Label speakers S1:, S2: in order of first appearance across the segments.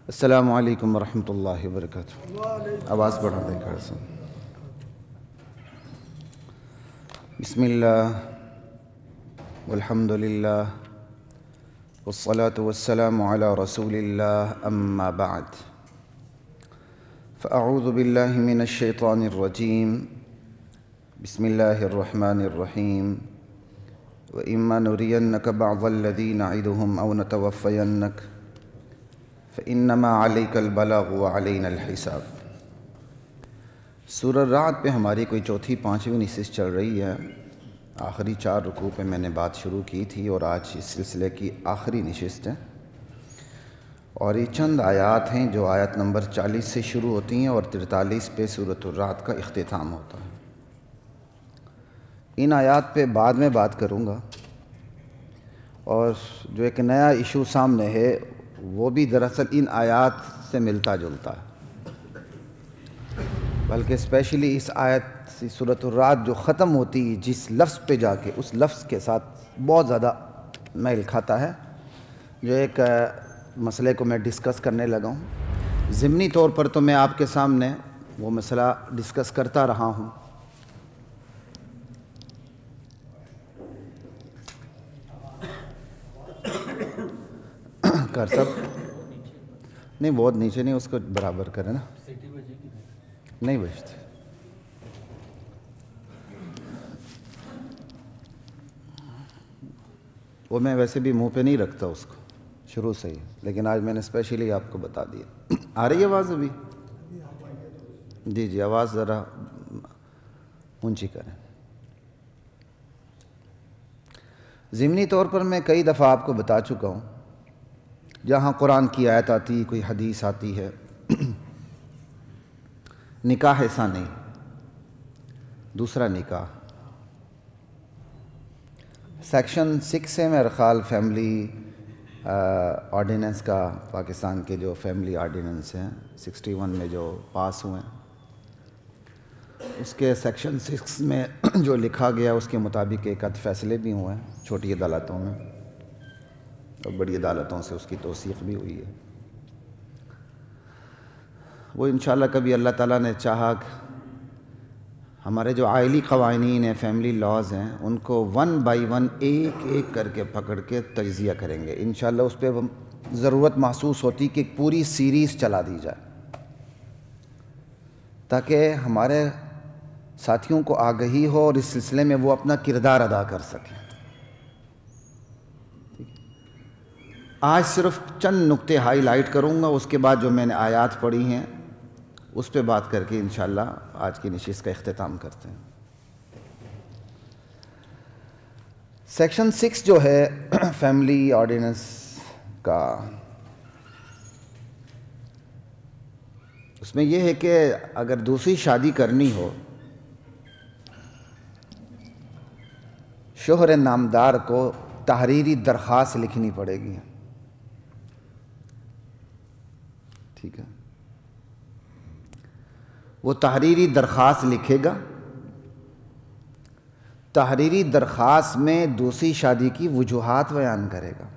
S1: السلام علیکم ورحمۃ اللہ وبرکاتہ۔ آواز بڑھا دیں گھر سے۔ بسم اللہ والحمد للہ والصلاة والسلام علی رسول اللہ، اما بعد فاعوذ باللہ من الشیطان الرجیم، بسم اللہ الرحمن الرحیم۔ وَإِمَّا نُرِيَنَّكَ بَعْضَ الَّذِي نَعِدُهُمْ أَوْ نَتَوَفَّيَنَّكَ فَإِنَّمَا عَلَيْكَ الْبَلَاغُ وَعَلَيْنَا الْحِسَابُ۔ سورہ الرعد پہ ہماری کوئی چوتھی پانچویں نشست چل رہی ہے۔ آخری 4 رکوع پہ میں نے بات شروع کی تھی اور آج اس سلسلے کی آخری نشست ہے، اور یہ چند آیات ہیں جو آیت نمبر 40 سے شروع ہوتی ہیں اور 43 پہ سورۃ الرعد کا اختتام ہوتا ہے۔ ان آیات پہ بعد میں بات کروں گا، اور جو ایک نیا ایشو سامنے ہے وہ بھی دراصل ان آیات سے ملتا جلتا ہے، بلکہ اسپیشلی اس آیت سورۃ الرعد جو ختم ہوتی جس لفظ پہ جا کے اس لفظ کے ساتھ بہت زیادہ میل کھاتا ہے، جو ایک مسئلے کو میں ڈسکس کرنے لگا ہوں۔ ضمنی طور پر تو میں آپ کے سامنے وہ مسئلہ ڈسکس کرتا رہا ہوں، کر سب نہیں، بہت نیچے نہیں، اس کو برابر کریں نا، نہیں بجتی۔ وہ میں ویسے بھی منہ پہ نہیں رکھتا اس کو شروع سے ہی، لیکن آج میں نے اسپیشلی آپ کو بتا دیا۔ آ رہی ہے آواز ابھی؟ جی آواز ذرا اونچی کریں۔ ضمنی طور پر میں کئی دفعہ آپ کو بتا چکا ہوں، جہاں قرآن کی آیت آتی، کوئی حدیث آتی ہے، نکاح ایسا نہیں، دوسرا نکاح سیکشن 6 ہے میرا خیال، فیملی آرڈیننس کا، پاکستان کے جو فیملی آرڈیننس ہیں 61 میں جو پاس ہوئے ہیں، اس کے سیکشن 6 میں جو لکھا گیا اس کے مطابق ایک آدھ فیصلے بھی ہوئے ہیں چھوٹی عدالتوں میں، اور بڑی عدالتوں سے اس کی توثیق بھی ہوئی ہے۔ وہ انشاءاللہ کبھی اللہ تعالیٰ نے چاہا کہ ہمارے جو عائلی قوانین ہیں، فیملی لاز ہیں، ان کو 1 بائی 1 ایک ایک کر کے پکڑ کے تجزیہ کریں گے انشاءاللہ۔ اس پہ ضرورت محسوس ہوتی کہ ایک پوری سیریز چلا دی جائے، تاکہ ہمارے ساتھیوں کو آگہی ہو اور اس سلسلے میں وہ اپنا کردار ادا کر سکیں۔ آج صرف چند نقطے ہائی لائٹ کروں گا، اس کے بعد جو میں نے آیات پڑھی ہیں اس پہ بات کر کے انشاءاللہ آج کی نشست کا اختتام کرتے ہیں۔ سیکشن 6 جو ہے فیملی آرڈیننس کا، اس میں یہ ہے کہ اگر دوسری شادی کرنی ہو، شوہر نامدار کو تحریری درخواست لکھنی پڑے گی، ٹھیک ہے؟ وہ تحریری درخواست لکھے گا، تحریری درخواست میں دوسری شادی کی وجوہات بیان کرے گا،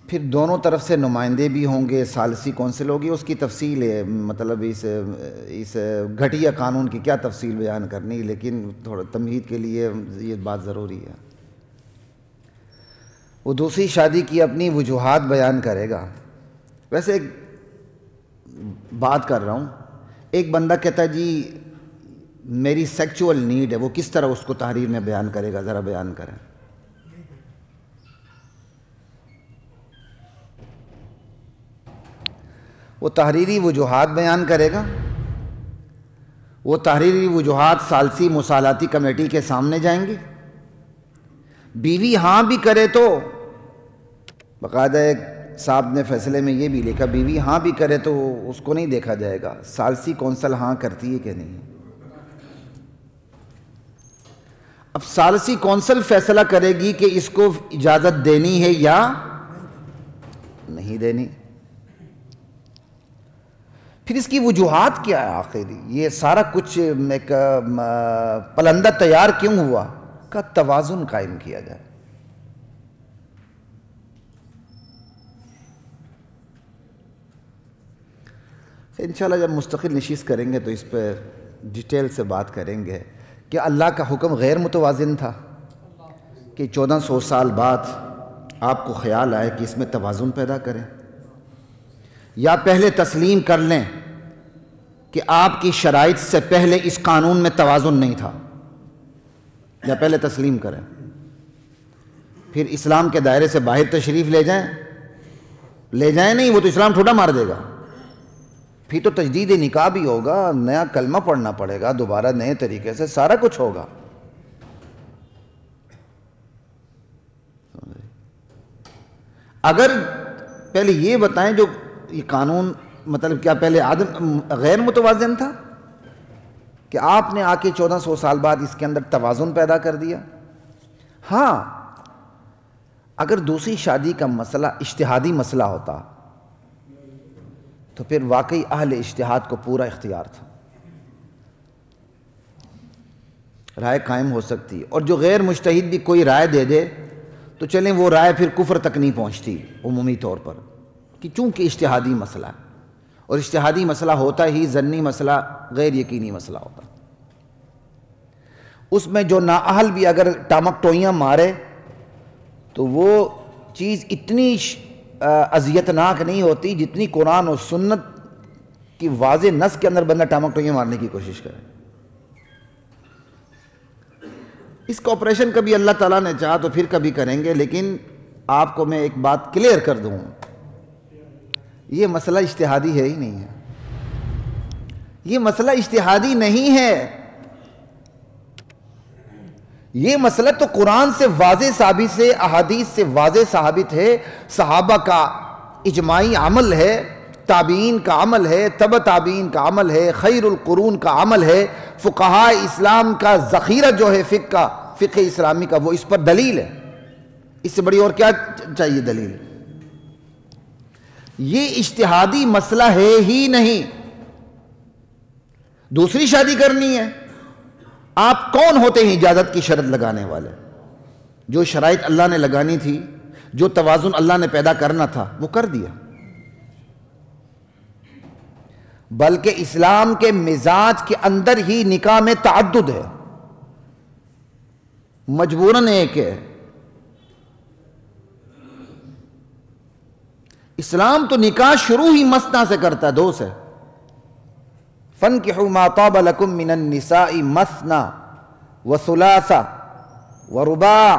S1: پھر دونوں طرف سے نمائندے بھی ہوں گے، ثالثی کونسل ہوگی، اس کی تفصیل ہے، مطلب اس گھٹیا قانون کی کیا تفصیل بیان کرنی، لیکن تھوڑا تمہید کے لیے یہ بات ضروری ہے۔ وہ دوسری شادی کی اپنی وجوہات بیان کرے گا۔ ویسے ایک بات کر رہا ہوں، ایک بندہ کہتا ہے جی میری سیکچول نیڈ ہے، وہ کس طرح اس کو تحریر میں بیان کرے گا؟ ذرا بیان کریں۔ وہ تحریری وجوہات بیان کرے گا، وہ تحریری وجوہات ثالثی مصالحاتی کمیٹی کے سامنے جائیں گے۔ بیوی ہاں بھی کرے تو باقاعدہ ایک صاحب نے فیصلے میں یہ بھی لکھا، بیوی ہاں بھی کرے تو اس کو نہیں دیکھا جائے گا، ثالثی کونسل ہاں کرتی ہے کہ نہیں۔ اب ثالثی کونسل فیصلہ کرے گی کہ اس کو اجازت دینی ہے یا نہیں دینی، پھر اس کی وجوہات کیا ہے، آخری یہ سارا کچھ ایک پلندہ تیار کیوں ہوا، کا توازن قائم کیا جائے۔ انشاءاللہ جب مستقل نشست کریں گے تو اس پہ ڈیٹیل سے بات کریں گے کہ اللہ کا حکم غیر متوازن تھا کہ 1400 سال بعد آپ کو خیال آئے کہ اس میں توازن پیدا کریں، یا پہلے تسلیم کر لیں کہ آپ کی شرائط سے پہلے اس قانون میں توازن نہیں تھا، یا پہلے تسلیم کریں پھر اسلام کے دائرے سے باہر تشریف لے جائیں نہیں، وہ تو اسلام ٹھوٹا مار دے گا، پھر تو تجدید نکاح بھی ہوگا، نیا کلمہ پڑھنا پڑے گا، دوبارہ نئے طریقے سے سارا کچھ ہوگا۔ اگر پہلے یہ بتائیں جو یہ قانون مطلب کیا پہلے غیر متوازن تھا کہ آپ نے آ کے 1400 سال بعد اس کے اندر توازن پیدا کر دیا؟ ہاں، اگر دوسری شادی کا مسئلہ اجتہادی مسئلہ ہوتا تو پھر واقعی اہل اجتہاد کو پورا اختیار تھا، رائے قائم ہو سکتی ہے، اور جو غیر مجتہد بھی کوئی رائے دے دے تو چلیں وہ رائے پھر کفر تک نہیں پہنچتی عمومی طور پر، کہ چونکہ اجتہادی مسئلہ ہے، اور اجتہادی مسئلہ ہوتا ہی ظنی مسئلہ غیر یقینی مسئلہ ہوتا، اس میں جو نااہل بھی اگر ٹامک ٹوئیاں مارے تو وہ چیز اتنی اذیتناک نہیں ہوتی جتنی قرآن و سنت کی واضح نص کے اندر بندہ ٹامک ٹوئیاں مارنے کی کوشش کرے۔ اس کا آپریشن کبھی اللہ تعالیٰ نے چاہا تو پھر کبھی کریں گے، لیکن آپ کو میں ایک بات کلیئر کر دوں، یہ مسئلہ اجتہادی ہے ہی نہیں ہے، یہ مسئلہ اجتہادی نہیں ہے، یہ مسئلہ تو قرآن سے واضح ثابت ہے، احادیث سے واضح ثابت ہے، صحابہ کا اجماعی عمل ہے، تابعین کا عمل ہے، تبع تابعین کا عمل ہے، خیر القرون کا عمل ہے، فقہاء اسلام کا ذخیرہ جو ہے فقہ اسلامی کا، وہ اس پر دلیل ہے، اس سے بڑی اور کیا چاہیے دلیل؟ یہ اجتہادی مسئلہ ہے ہی نہیں۔ دوسری شادی کرنی ہے، آپ کون ہوتے ہیں اجازت کی شرط لگانے والے؟ جو شرائط اللہ نے لگانی تھی، جو توازن اللہ نے پیدا کرنا تھا وہ کر دیا، بلکہ اسلام کے مزاج کے اندر ہی نکاح میں تعدد ہے، مجبوراً ایک ہے۔ اسلام تو نکاح شروع ہی مثنیٰ سے کرتا ہے، دو سے، فَانْكِحُوا مَا طَابَ لَكُم مِّنَ النِّسَاءِ مَثْنَىٰ وَثُلَاثَ وَرُبَاعَ،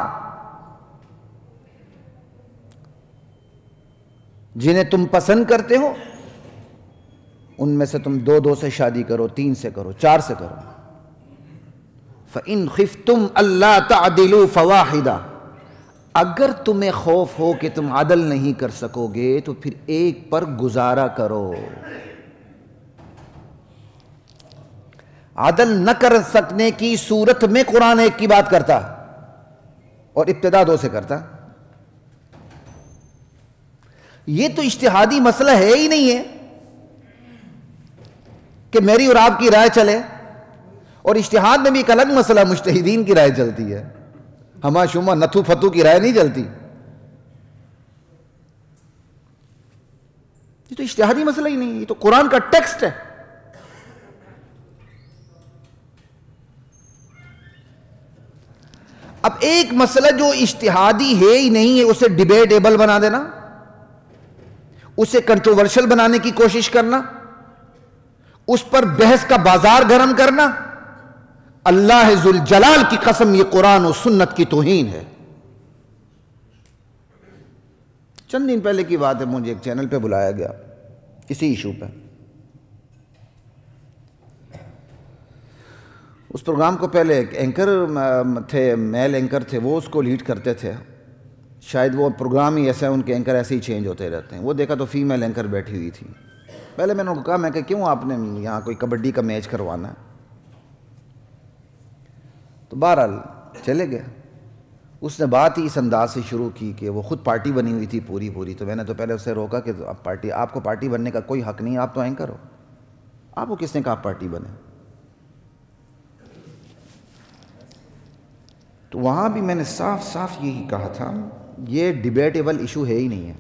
S1: جنہیں تم پسند کرتے ہو ان میں سے تم دو سے شادی کرو، 3 سے کرو، 4 سے کرو۔ فَإِنْ خِفْتُمْ أَلَّا تَعْدِلُوا فَوَاحِدًا، اگر تمہیں خوف ہو کہ تم عدل نہیں کر سکو گے تو پھر ایک پر گزارا کرو۔ عدل نہ کر سکنے کی صورت میں قرآن ایک کی بات کرتا اور ابتدا 2 سے کرتا۔ یہ تو اجتہادی مسئلہ ہے ہی نہیں ہے کہ میری اور آپ کی رائے چلے، اور اجتہاد میں بھی ایک الگ مسئلہ مجتہدین کی رائے چلتی ہے، ہما شما نتھو فتو کی رائے نہیں چلتی۔ یہ تو اجتہادی مسئلہ ہی نہیں، یہ تو قرآن کا ٹیکسٹ ہے۔ اب ایک مسئلہ جو اجتہادی ہے ہی نہیں ہے اسے ڈیبیٹیبل بنا دینا، اسے کنٹروورشل بنانے کی کوشش کرنا، اس پر بحث کا بازار گرم کرنا، اللہ ذوالجلال کی قسم یہ قرآن و سنت کی توہین ہے۔ چند دن پہلے کی بات ہے، مجھے ایک چینل پہ بلایا گیا اسی ایشو پہ، اس پروگرام کو پہلے ایک اینکر تھے، میل اینکر تھے، وہ اس کو لیڈ کرتے تھے، شاید وہ پروگرام ہی ایسا ہے، ان کے اینکر ایسے ہی چینج ہوتے رہتے ہیں۔ وہ دیکھا تو فیمیل اینکر بیٹھی ہوئی تھی، پہلے میں نے ان کو کہا، میں کہ کیوں آپ نے یہاں کوئی کبڈی کا میچ کروانا ہے؟ تو بہرحال چلے گئے۔ اس نے بات ہی اس انداز سے شروع کی کہ وہ خود پارٹی بنی ہوئی تھی پوری، تو میں نے تو پہلے اسے روکا کہ آپ کو پارٹی بننے کا کوئی حق نہیں، آپ تو اینکر ہو، آپ کو کس نے کہا آپ پارٹی بنے؟ تو وہاں بھی میں نے صاف یہی کہا تھا، یہ ڈیبیٹیبل ایشو ہے ہی نہیں ہے۔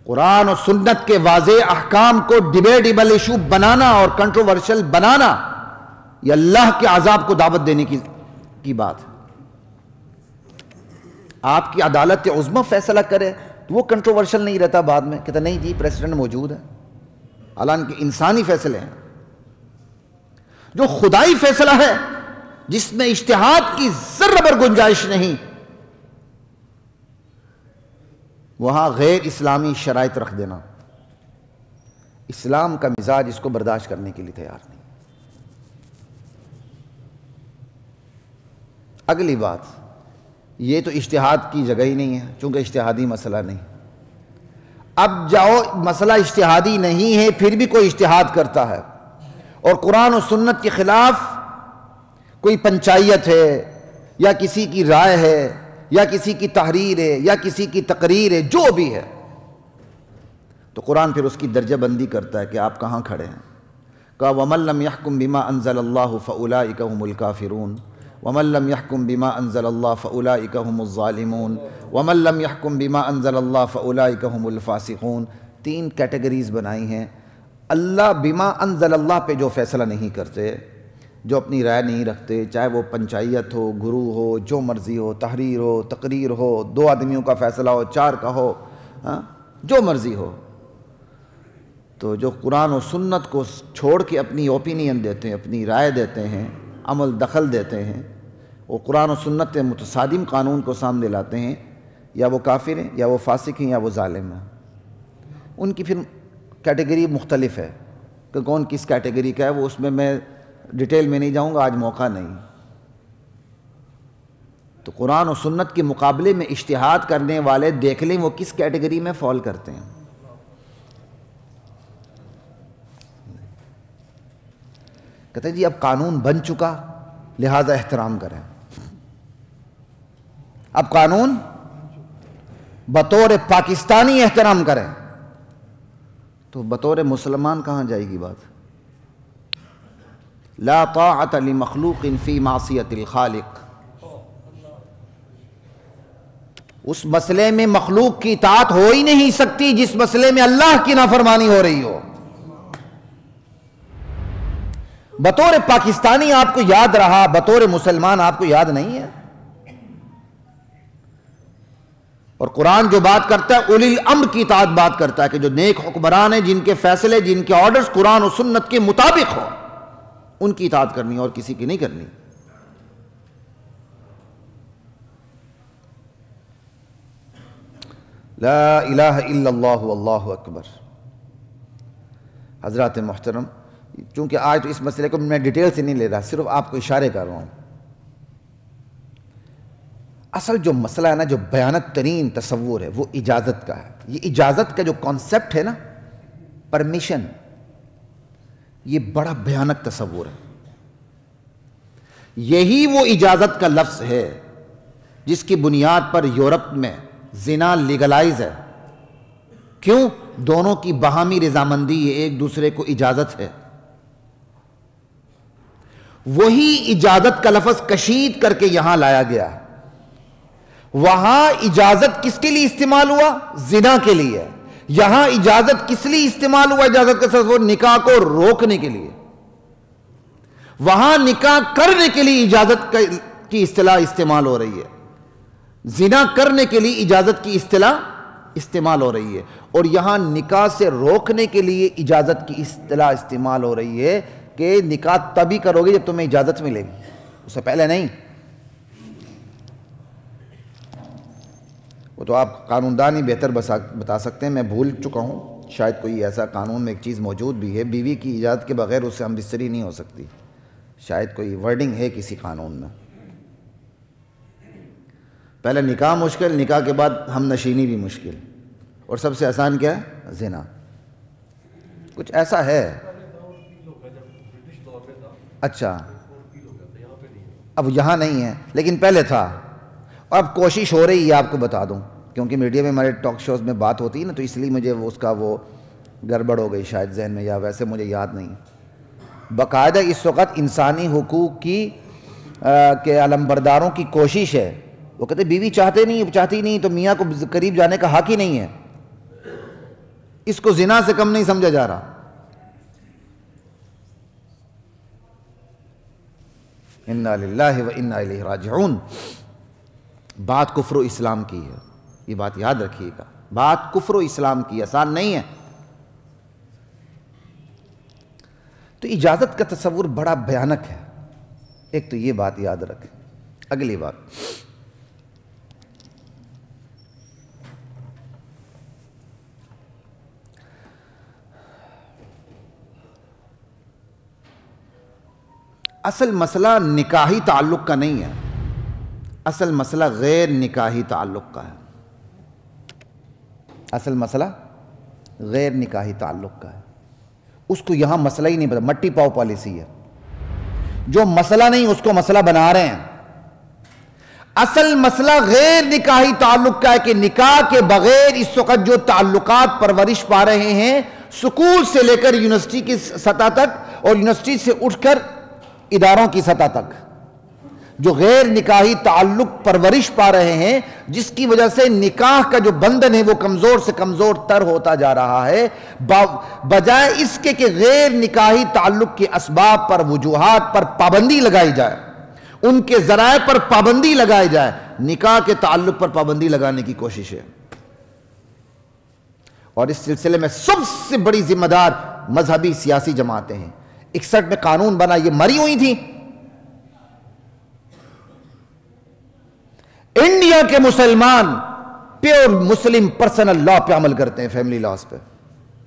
S1: قرآن و سنت کے واضح احکام کو ڈیبیٹیبل ایشو بنانا اور کنٹروورشل بنانا، یہ اللہ کے عذاب کو دعوت دینے کی بات ہے۔ آپ کی عدالت عظمیٰ فیصلہ کرے تو وہ کنٹروورشل نہیں رہتا، بعد میں کہتا نہیں جی پریسیڈنٹ موجود ہے، حالانکہ انسانی فیصلے ہیں۔ جو خدائی فیصلہ ہے جس میں اجتہاد کی ذرہ بر گنجائش نہیں، وہاں غیر اسلامی شرائط رکھ دینا، اسلام کا مزاج اس کو برداشت کرنے کے لیے تیار نہیں۔ اگلی بات، یہ تو اجتہاد کی جگہ ہی نہیں ہے، چونکہ اجتہادی مسئلہ نہیں۔ اب جاؤ مسئلہ اجتہادی نہیں ہے پھر بھی کوئی اجتہاد کرتا ہے اور قرآن و سنت کے خلاف کوئی پنچایت ہے یا کسی کی رائے ہے یا کسی کی تحریر ہے یا کسی کی تقریر ہے، جو بھی ہے، تو قرآن پھر اس کی درجہ بندی کرتا ہے کہ آپ کہاں کھڑے ہیں۔ کہا وَمَن لَّمْ يَحْكُم بِمَا أَنزَلَ اللَّهُ فَأُولَٰئِكَ هُمُ الْكَافِرُونَ وَمَن لَّمْ يَحْكُم بِمَا أَنزَلَ اللَّهُ فَأُولَٰئِكَ هُمُ الظَّالِمُونَ وَمَن لَّمْ يَحْكُم بِمَا أَنزَلَ اللَّهُ فَأُولَٰئِكَ هُمُ الْفَاسِقُونَ۔ تین کیٹیگریز بنائی ہیں۔ اللہ بما انزل اللہ پہ جو فیصلہ نہیں کرتے، جو اپنی رائے نہیں رکھتے، چاہے وہ پنچایت ہو، گرو ہو، جو مرضی ہو، تحریر ہو، تقریر ہو، دو آدمیوں کا فیصلہ ہو، چار کا ہو، جو مرضی ہو، تو جو قرآن و سنت کو چھوڑ کے اپنی اوپینین دیتے ہیں، اپنی رائے دیتے ہیں، عمل دخل دیتے ہیں، وہ قرآن و سنت کے متصادم قانون کو سامنے لاتے ہیں، یا وہ کافر ہیں یا وہ فاسق ہیں یا وہ ظالم ہیں۔ ان کی پھر کیٹیگری مختلف ہے کہ کون کس کیٹیگری کا ہے، وہ اس میں ڈیٹیل میں نہیں جاؤں گا، آج موقع نہیں۔ تو قرآن و سنت کے مقابلے میں اجتہاد کرنے والے دیکھ لیں وہ کس کیٹیگری میں فال کرتے ہیں۔ کہتے ہیں جی اب قانون بن چکا لہذا احترام کریں۔ اب قانون بطور پاکستانی احترام کریں تو بطور مسلمان کہاں جائے گی بات؟ لا طاعت لمخلوق فی معصیت الخالق۔ اس مسئلے میں مخلوق کی اطاعت ہو ہی نہیں سکتی جس مسئلے میں اللہ کی نافرمانی ہو رہی ہو۔ بطور پاکستانی آپ کو یاد رہا، بطور مسلمان آپ کو یاد نہیں ہے۔ اور قرآن جو بات کرتا ہے اولی الامر کی اطاعت بات کرتا ہے کہ جو نیک حکمران ہیں، جن کے فیصلے، جن کے آرڈرز قرآن و سنت کے مطابق ہو، ان کی اطاعت کرنی اور کسی کی نہیں کرنی۔ لا الہ الا اللہ واللہ اکبر۔ حضرات محترم، چونکہ آج تو اس مسئلے کو میں ڈیٹیل سے نہیں لے رہا، صرف آپ کو اشارے کر رہا ہوں۔ اصل جو مسئلہ ہے نا، جو بھیانک ترین تصور ہے، وہ اجازت کا ہے۔ یہ اجازت کا جو کانسیپٹ ہے نا، پرمیشن، یہ بڑا بھیانک تصور ہے۔ یہی وہ اجازت کا لفظ ہے جس کی بنیاد پر یورپ میں زنا لیگلائز ہے۔ کیوں؟ دونوں کی باہمی رضامندی، ایک دوسرے کو اجازت ہے۔ وہی اجازت کا لفظ کشید کر کے یہاں لایا گیا۔ وہاں اجازت کس کے لیے استعمال ہوا؟ زنا کے لیے۔ یہاں اجازت کس لیے استعمال ہوا؟ اجازت کا لفظ نکاح کو روکنے کے لیے۔ وہاں نکاح کرنے کے لیے اجازت کی اصطلاح استعمال ہو رہی ہے، زنا کرنے کے لیے اجازت کی اصطلاح استعمال ہو رہی ہے، اور یہاں نکاح سے روکنے کے لیے اجازت کی اصطلاح استعمال ہو رہی ہے کہ نکاح تبھی کرو گے جب تمہیں اجازت ملے گی، اس سے پہلے نہیں۔ وہ تو آپ قانون دان ہی بہتر بتا سکتے ہیں، میں بھول چکا ہوں، شاید کوئی ایسا قانون میں ایک چیز موجود بھی ہے، بیوی کی اجازت کے بغیر اس سے ہم بستری نہیں ہو سکتی، شاید کوئی ورڈنگ ہے کسی قانون میں۔ پہلے نکاح مشکل، نکاح کے بعد ہم نشینی بھی مشکل، اور سب سے آسان کیا ہے؟ زنا۔ کچھ ایسا ہے۔ اچھا، اب یہاں نہیں ہے لیکن پہلے تھا، اب کوشش ہو رہی ہے، آپ کو بتا دوں، کیونکہ میڈیا میں ہمارے ٹاک شوز میں بات ہوتی ہے نا، تو اس لیے مجھے اس کا وہ گڑبڑ ہو گئی شاید ذہن میں، یا ویسے مجھے یاد نہیں۔ باقاعدہ اس وقت انسانی حقوق کے علمبرداروں کی کوشش ہے، وہ کہتے بیوی چاہتی نہیں تو میاں کو قریب جانے کا حق ہی نہیں ہے۔ اس کو زنا سے کم نہیں سمجھا جا رہا. انا للہ و انا الیہ راجعون. بات کفر و اسلام کی ہے، یہ بات یاد رکھیے گا. بات کفر و اسلام کی، آسان نہیں ہے. تو اجازت کا تصور بڑا بھیانک ہے. ایک تو یہ بات یاد رکھیں. اگلی بات، اصل مسئلہ نکاحی تعلق کا نہیں ہے، اصل مسئلہ غیر نکاحی تعلق کا ہے. اصل مسئلہ غیر نکاحی تعلق کا ہے. اس کو یہاں مسئلہ ہی نہیں پتا، مٹی پاؤ پالیسی ہے. جو مسئلہ نہیں اس کو مسئلہ بنا رہے ہیں. اصل مسئلہ غیر نکاحی تعلق کا ہے کہ نکاح کے بغیر اس وقت جو تعلقات پرورش پا رہے ہیں سکول سے لے کر یونیورسٹی کی سطح تک اور یونیورسٹی سے اٹھ کر اداروں کی سطح تک، جو غیر نکاحی تعلق پرورش پا رہے ہیں، جس کی وجہ سے نکاح کا جو بندھن ہے وہ کمزور سے کمزور تر ہوتا جا رہا ہے، بجائے اس کے کہ غیر نکاحی تعلق کے اسباب پر، وجوہات پر پابندی لگائی جائے، ان کے ذرائع پر پابندی لگائی جائے، نکاح کے تعلق پر پابندی لگانے کی کوشش ہے. اور اس سلسلے میں سب سے بڑی ذمہ دار مذہبی سیاسی جماعتیں ہیں. 61 میں قانون بنا، یہ مری ہوئی تھی. انڈیا کے مسلمان پیور مسلم پرسنل لا پہ عمل کرتے ہیں، فیملی لاز پہ.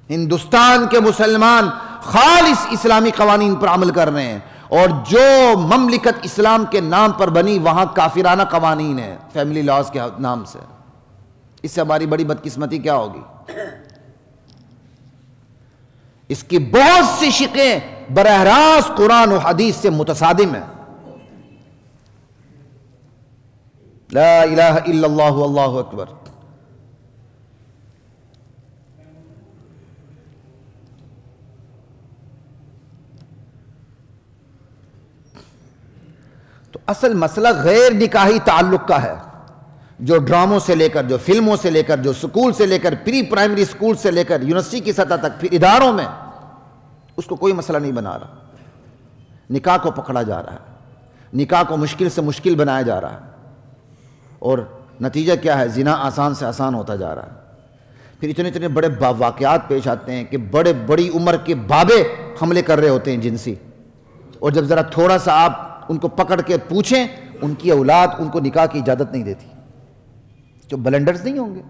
S1: ہندوستان کے مسلمان خالص اسلامی قوانین پر عمل کر رہے ہیں، اور جو مملکت اسلام کے نام پر بنی وہاں کافرانہ قوانین ہیں فیملی لاز کے نام سے. اس سے ہماری بڑی بدقسمتی کیا ہوگی؟ اس کی بہت سی شقیں براہ راست قرآن و حدیث سے متصادم ہیں. لا الہ الا اللہ واللہ اکبر. تو اصل مسئلہ غیر نکاحی تعلق کا ہے، جو ڈراموں سے لے کر، جو فلموں سے لے کر، جو سکول سے لے کر، پری پرائمری سکول سے لے کر یونیورسٹی کی سطح تک، پھر اداروں میں، اس کو کوئی مسئلہ نہیں بنا رہا. نکاح کو پکڑا جا رہا ہے، نکاح کو مشکل سے مشکل بنایا جا رہا ہے، اور نتیجہ کیا ہے؟ زنا آسان سے آسان ہوتا جا رہا ہے. پھر اتنے بڑے واقعات پیش آتے ہیں کہ بڑی عمر کے بابے حملے کر رہے ہوتے ہیں جنسی، اور جب ذرا تھوڑا سا آپ ان کو پکڑ کے پوچھیں، ان کی اولاد ان کو نکاح کی اجازت نہیں دیتی. جو بلنڈرز نہیں ہوں گے.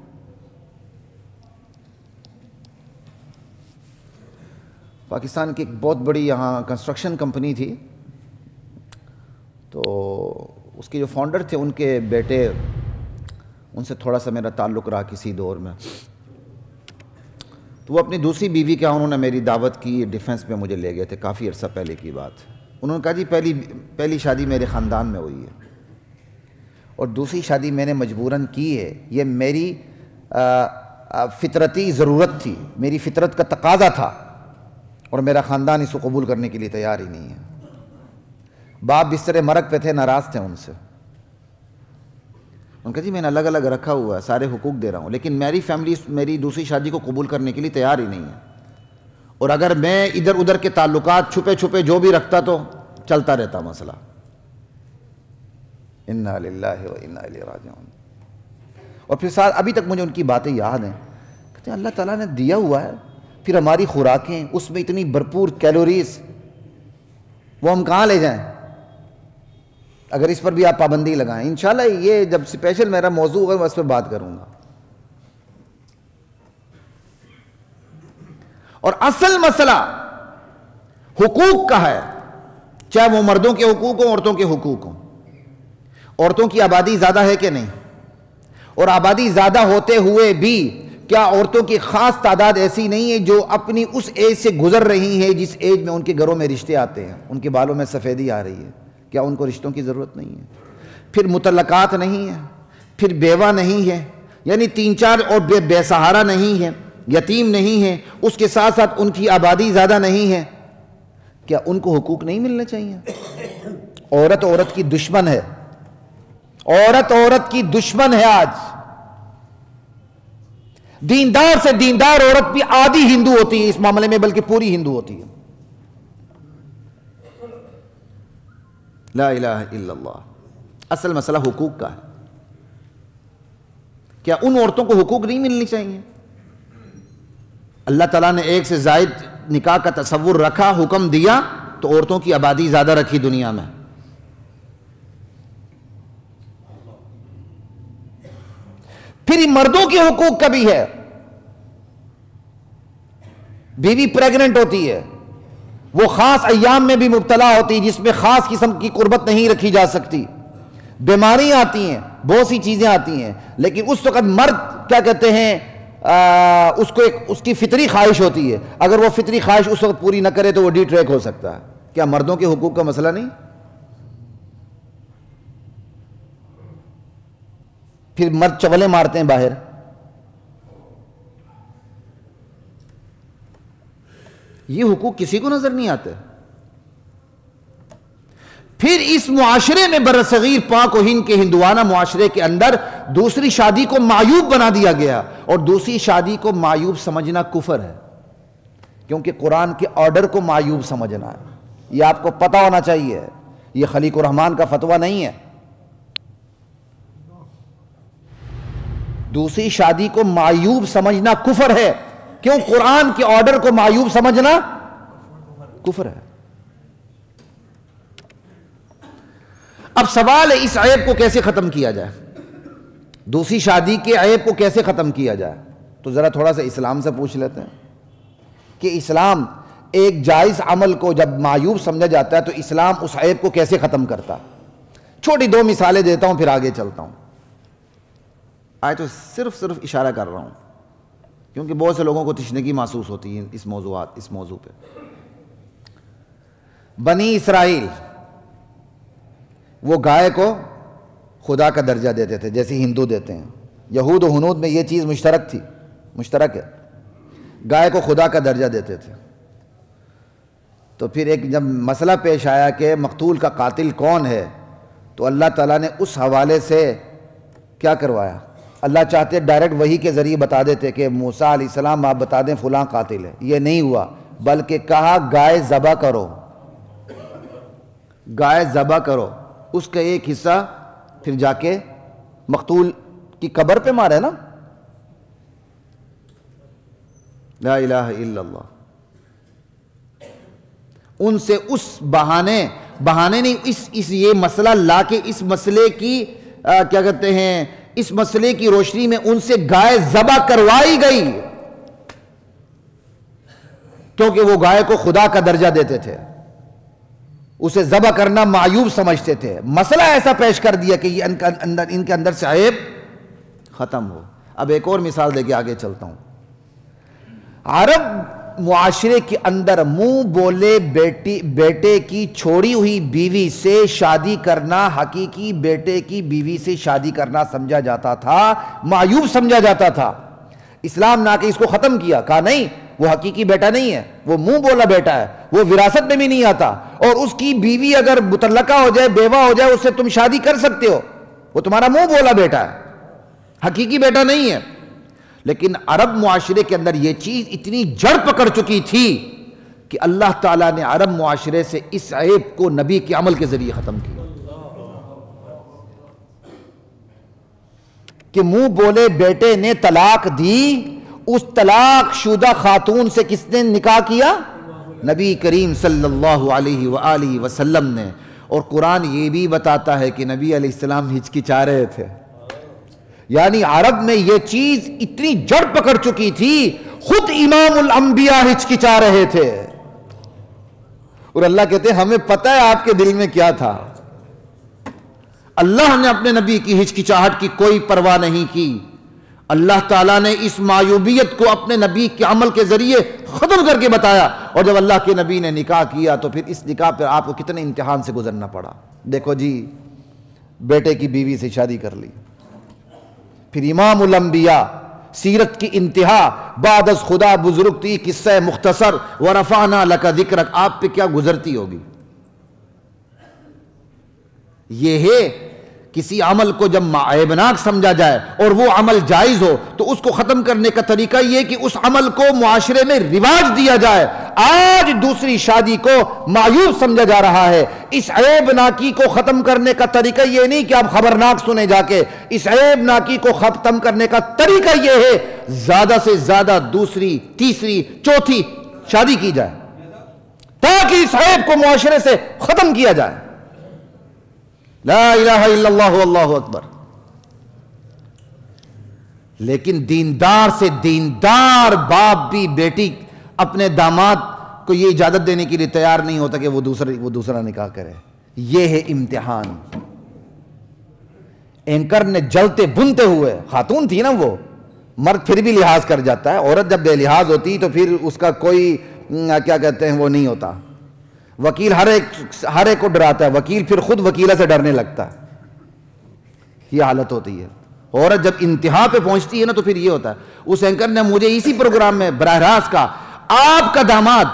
S1: پاکستان کی ایک بہت بڑی یہاں کنسٹرکشن کمپنی تھی، تو اس کے جو فاؤنڈر تھے ان کے بیٹے، ان سے تھوڑا سا میرا تعلق رہا کسی دور میں. تو وہ اپنی دوسری بیوی کے انہوں نے میری دعوت کی، ڈیفنس میں مجھے لے گئے تھے، کافی عرصہ پہلے کی بات. انہوں نے کہا جی پہلی شادی میرے خاندان میں ہوئی ہے، اور دوسری شادی میں نے مجبوراً کی ہے. یہ میری فطرتی ضرورت تھی، میری فطرت کا تقاضا تھا، اور میرا خاندان اس کو قبول کرنے کے لیے تیار ہی نہیں ہے. باپ بستر مرگ پہ تھے، ناراض تھے ان سے. ان کا جی میں نے الگ الگ رکھا ہوا ہے، سارے حقوق دے رہا ہوں، لیکن میری فیملی میری دوسری شادی کو قبول کرنے کے لیے تیار ہی نہیں ہے، اور اگر میں ادھر ادھر کے تعلقات چھپے چھپے جو بھی رکھتا تو چلتا رہتا مسئلہ. انا للہ و انا الیہ راجعون. اور پھر ساتھ ابھی تک مجھے ان کی باتیں یاد ہیں. کہتے ہیں اللہ تعالیٰ نے دیا ہوا ہے، پھر ہماری خوراکیں اس میں اتنی بھرپور کیلوریز، وہ ہم کہاں لے جائیں اگر اس پر بھی آپ پابندی لگائیں. انشاءاللہ یہ جب اسپیشل میرا موضوع ہوگا میں اس پہ بات کروں گا. اور اصل مسئلہ حقوق کا ہے، چاہے وہ مردوں کے حقوق ہوں، عورتوں کے حقوق ہوں. عورتوں کی آبادی زیادہ ہے کہ نہیں؟ اور آبادی زیادہ ہوتے ہوئے بھی کیا عورتوں کی خاص تعداد ایسی نہیں ہے جو اپنی اس ایج سے گزر رہی ہے جس ایج میں ان کے گھروں میں رشتے آتے ہیں، ان کے بالوں میں سفیدی آ رہی ہے؟ کیا ان کو رشتوں کی ضرورت نہیں ہے؟ پھر مطلقات نہیں ہیں، پھر بیوہ نہیں ہے، یعنی 3-4 اور بے سہارا نہیں ہے، یتیم نہیں ہے، اس کے ساتھ ساتھ ان کی آبادی زیادہ نہیں ہے. کیا ان کو حقوق نہیں ملنے چاہیے؟ عورت عورت کی دشمن ہے، عورت عورت کی دشمن ہے. آج دیندار سے دیندار عورت بھی آدھی ہندو ہوتی ہے اس معاملے میں، بلکہ پوری ہندو ہوتی ہے. لا الہ الا اللہ. اصل مسئلہ حقوق کا ہے. کیا ان عورتوں کو حقوق نہیں ملنی چاہیے؟ اللہ تعالیٰ نے ایک سے زائد نکاح کا تصور رکھا، حکم دیا، تو عورتوں کی آبادی زیادہ رکھی دنیا میں. پھر مردوں کے حقوق کا بھی ہے. بیوی پریگننٹ ہوتی ہے، وہ خاص ایام میں بھی مبتلا ہوتی ہے جس میں خاص قسم کی قربت نہیں رکھی جا سکتی، بیماریاں آتی ہیں، بہت سی چیزیں آتی ہیں، لیکن اس وقت مرد کیا کہتے ہیں، اس کی فطری خواہش ہوتی ہے، اگر وہ فطری خواہش اس وقت پوری نہ کرے تو وہ ڈی ٹریک ہو سکتا ہے. کیا مردوں کے حقوق کا مسئلہ نہیں؟ پھر مرد چولے مارتے ہیں باہر. یہ حقوق کسی کو نظر نہیں آتے. پھر اس معاشرے میں برصغیر پاک و ہند کے ہندوانہ معاشرے کے اندر دوسری شادی کو معیوب بنا دیا گیا، اور دوسری شادی کو معیوب سمجھنا کفر ہے، کیونکہ قرآن کے آرڈر کو معیوب سمجھنا ہے. یہ آپ کو پتہ ہونا چاہیے، یہ خلیق الرحمن کا فتویٰ نہیں ہے. دوسری شادی کو معیوب سمجھنا کفر ہے. کیوں؟ قرآن کے آرڈر کو معیوب سمجھنا کفر ہے. اب سوال ہے اس عیب کو کیسے ختم کیا جائے، دوسری شادی کے عیب کو کیسے ختم کیا جائے. تو ذرا تھوڑا سا اسلام سے پوچھ لیتے ہیں کہ اسلام ایک جائز عمل کو جب معیوب سمجھا جاتا ہے تو اسلام اس عیب کو کیسے ختم کرتا. چھوٹی دو مثالیں دیتا ہوں پھر آگے چلتا ہوں. آج تو صرف اشارہ کر رہا ہوں کیونکہ بہت سے لوگوں کو تشنگی محسوس ہوتی ہے اس موضوع پہ. بنی اسرائیل وہ گائے کو خدا کا درجہ دیتے تھے جیسے ہندو دیتے ہیں. یہود و ہنود میں یہ چیز مشترک ہے، گائے کو خدا کا درجہ دیتے تھے. تو پھر ایک جب مسئلہ پیش آیا کہ مقتول کا قاتل کون ہے، تو اللہ تعالیٰ نے اس حوالے سے کیا کروایا. اللہ چاہتے ڈائریکٹ وحی کے ذریعے بتا دیتے کہ موسیٰ علیہ السلام آپ بتا دیں فلاں قاتل ہے. یہ نہیں ہوا، بلکہ کہا گائے ذبح کرو، گائے ذبح کرو. اس کا ایک حصہ پھر جا کے مقتول کی قبر پہ مارے نا. لا الہ الا اللہ. ان سے اس بہانے نہیں، اس یہ مسئلہ لا کے اس مسئلے کی کیا کہتے ہیں، اس مسئلے کی روشنی میں ان سے گائے ذبح کروائی گئی، کیونکہ وہ گائے کو خدا کا درجہ دیتے تھے، اسے ذبح کرنا معیوب سمجھتے تھے. مسئلہ ایسا پیش کر دیا کہ یہ ان کے اندر سے عیب ختم ہو. اب ایک اور مثال دے کے آگے چلتا ہوں. عرب معاشرے کے اندر منہ بولے بیٹے کی چھوڑی ہوئی بیوی سے شادی کرنا حقیقی بیٹے کی بیوی سے شادی کرنا سمجھا جاتا تھا، معیوب سمجھا جاتا تھا. اسلام نے آ کے اس کو ختم کیا، کہا نہیں وہ حقیقی بیٹا نہیں ہے، وہ منہ بولا بیٹا ہے، وہ وراثت میں بھی نہیں آتا، اور اس کی بیوی اگر مطلقہ ہو جائے، بیوہ ہو جائے، اس سے تم شادی کر سکتے ہو، وہ تمہارا منہ بولا بیٹا ہے، حقیقی بیٹا نہیں ہے. لیکن عرب معاشرے کے اندر یہ چیز اتنی جڑ پکڑ چکی تھی کہ اللہ تعالیٰ نے عرب معاشرے سے اس عیب کو نبی کے عمل کے ذریعے ختم کیا کہ منہ بولے بیٹے نے طلاق دی. اس طلاق شدہ خاتون سے کس نے نکاح کیا؟ نبی کریم صلی اللہ علیہ وآلہ وسلم نے. اور قرآن یہ بھی بتاتا ہے کہ نبی علیہ السلام ہچکچا رہے تھے. یعنی عرب میں یہ چیز اتنی جڑ پکڑ چکی تھی، خود امام الانبیاء ہچکچا رہے تھے. اور اللہ کہتے ہیں ہمیں پتہ ہے آپ کے دل میں کیا تھا. اللہ نے اپنے نبی کی ہچکچاہٹ کی کوئی پرواہ نہیں کی. اللہ تعالیٰ نے اس معیوبیت کو اپنے نبی کے عمل کے ذریعے ختم کر کے بتایا. اور جب اللہ کے نبی نے نکاح کیا تو پھر اس نکاح پر آپ کو کتنے امتحان سے گزرنا پڑا. دیکھو جی، بیٹے کی بیوی سے شادی کر لی، پھر امام الانبیاء، سیرت کی انتہا، بعد از خدا بزرگ تھی، قصہ مختصر ورفعنا لک ذکرک، آپ پہ کیا گزرتی ہوگی. یہ ہے کسی عمل کو جب عیبناک سمجھا جائے اور وہ عمل جائز ہو تو اس کو ختم کرنے کا طریقہ یہ کہ اس عمل کو معاشرے میں رواج دیا جائے. آج دوسری شادی کو معیوب سمجھا جا رہا ہے. اس عیبناکی کو ختم کرنے کا طریقہ یہ نہیں کہ آپ خبرناک سنیں جا کے. اس عیبناکی کو ختم کرنے کا طریقہ یہ ہے زیادہ سے زیادہ دوسری، تیسری، چوتھی شادی کی جائے تاکہ اس عیب کو معاشرے سے ختم کیا جائے. لا الہ الا اللہ واللہ اکبر. لیکن دیندار سے دیندار باپ بھی بیٹی اپنے داماد کو یہ اجازت دینے کے لیے تیار نہیں ہوتا کہ وہ دوسرا نکاح کرے. یہ ہے امتحان. اینکر نے جلتے بنتے ہوئے، خاتون تھی نا وہ، مرد پھر بھی لحاظ کر جاتا ہے، عورت جب بے لحاظ ہوتی تو پھر اس کا کوئی کیا کہتے ہیں وہ نہیں ہوتا. وکیل ہر ایک کو ڈراتا ہے، وکیل پھر خود وکیلہ سے ڈرنے لگتا ہے. یہ حالت ہوتی ہے. عورت جب انتہا پہ پہنچتی ہے نا تو پھر یہ ہوتا ہے. اس اینکر نے مجھے اسی پروگرام میں براہ راست کہا آپ کا داماد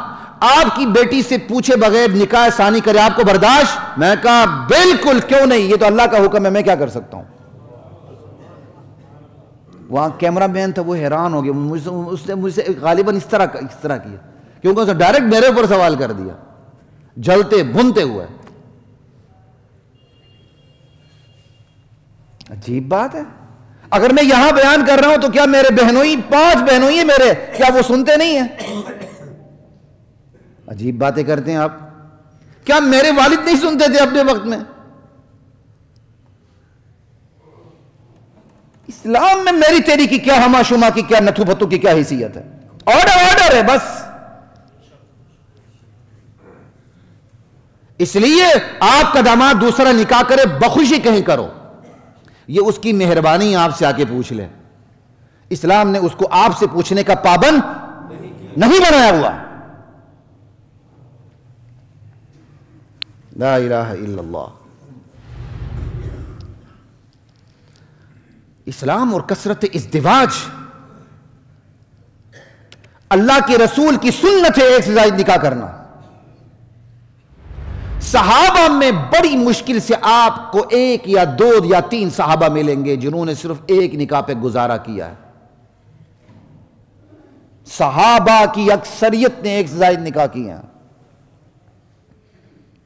S1: آپ کی بیٹی سے پوچھے بغیر نکاح ثانی کرے، آپ کو برداشت؟ میں کہا بالکل، کیوں نہیں، یہ تو اللہ کا حکم ہے، میں کیا کر سکتا ہوں. وہاں کیمرہ مین تھا، وہ حیران ہو گیا. اس نے مجھ سے غالباً اس طرح کیا کیونکہ اس نے ڈائریکٹ میرے اوپر سوال کر دیا جلتے بھنتے ہوئے. عجیب بات ہے. اگر میں یہاں بیان کر رہا ہوں تو کیا میرے بہنوئی 5 بہنوئی ہیں میرے، کیا وہ سنتے نہیں ہیں؟ عجیب باتیں کرتے ہیں آپ. کیا میرے والد نہیں سنتے تھے اپنے وقت میں؟ اسلام میں میری تیری کی کیا ہما شما کی کیا نتھو پھتو کی کیا حیثیت ہے؟ آرڈر ہے بس. اس لیے آپ کا داماد دوسرا نکاح کرے بخوشی کہیں کرو، یہ اس کی مہربانی آپ سے آ کے پوچھ لے. اسلام نے اس کو آپ سے پوچھنے کا پابند نہیں بنایا ہوا. لا الہ الا اللہ. اسلام اور کثرت ازدواج اللہ کے رسول کی سنت ہے. ایک سے زائد نکاح کرنا. صحابہ میں بڑی مشکل سے آپ کو 1 یا 2 یا 3 صحابہ ملیں گے جنہوں نے صرف ایک نکاح پہ گزارا کیا ہے. صحابہ کی اکثریت نے 1 سے زائد نکاح کیے ہیں.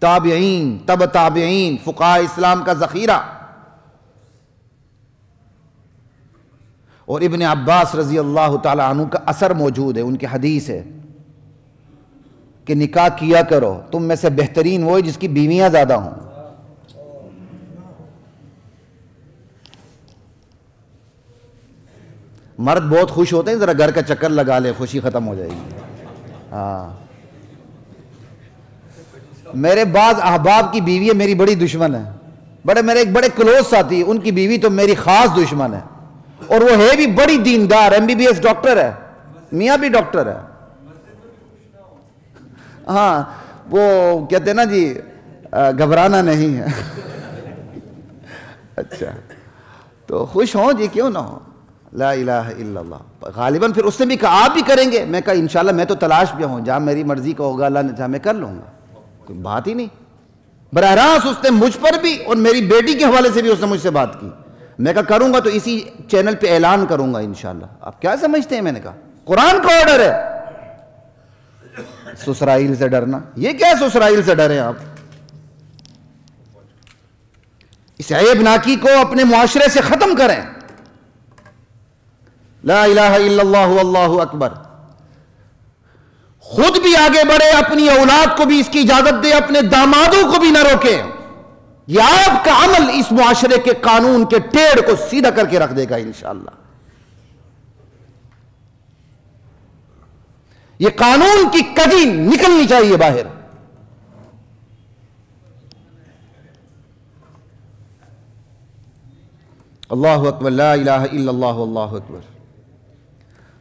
S1: تابعین، تبع تابعین، فقہاء اسلام کا ذخیرہ. اور ابن عباس رضی اللہ تعالی عنہ کا اثر موجود ہے، ان کی حدیث ہے کہ نکاح کیا کرو، تم میں سے بہترین وہ ہے جس کی بیویاں زیادہ ہوں. مرد بہت خوش ہوتے ہیں، ذرا گھر کا چکر لگا لے خوشی ختم ہو جائے گی. ہاں، میرے بعض احباب کی بیوی میری بڑی دشمن ہے. میرے ایک بڑے کلوز ساتھی، ان کی بیوی تو میری خاص دشمن ہے، اور وہ ہے بھی بڑی دیندار، MBBS ڈاکٹر ہے، میاں بھی ڈاکٹر ہے. ہاں، وہ کہتے ہیں نا جی گھبرانا نہیں ہے. اچھا، تو خوش ہوں جی، کیوں نہ ہو. لا الہ الا اللہ. غالباً پھر اس نے بھی کہا آپ بھی کریں گے. میں کہا انشاءاللہ میں تو تلاش پہ ہوں، جہاں میری مرضی کا ہوگا اللہ نے چاہا میں کر لوں گا. کوئی بات ہی نہیں. براہ راست اس نے مجھ پر بھی اور میری بیٹی کے حوالے سے بھی اس نے مجھ سے بات کی. میں کہا کروں گا تو اسی چینل پہ اعلان کروں گا انشاءاللہ. آپ کیا سمجھتے ہیں؟ میں نے کہا قرآن کا آرڈر ہے. سسرائیل سے ڈرنا، یہ کیا سسرائیل سے ڈریں آپ؟ اس عیب ناکی کو اپنے معاشرے سے ختم کریں. لا الہ الا اللہ واللہ اکبر. خود بھی آگے بڑھے، اپنی اولاد کو بھی اس کی اجازت دے، اپنے دامادوں کو بھی نہ روکے. یہ آپ کا عمل اس معاشرے کے قانون کے ٹیڑھ کو سیدھا کر کے رکھ دے گا انشاءاللہ. یہ قانون کی کجی نکلنی چاہیے باہر. اللہ اکبر. لا الہ الا اللہ واللہ اکبر.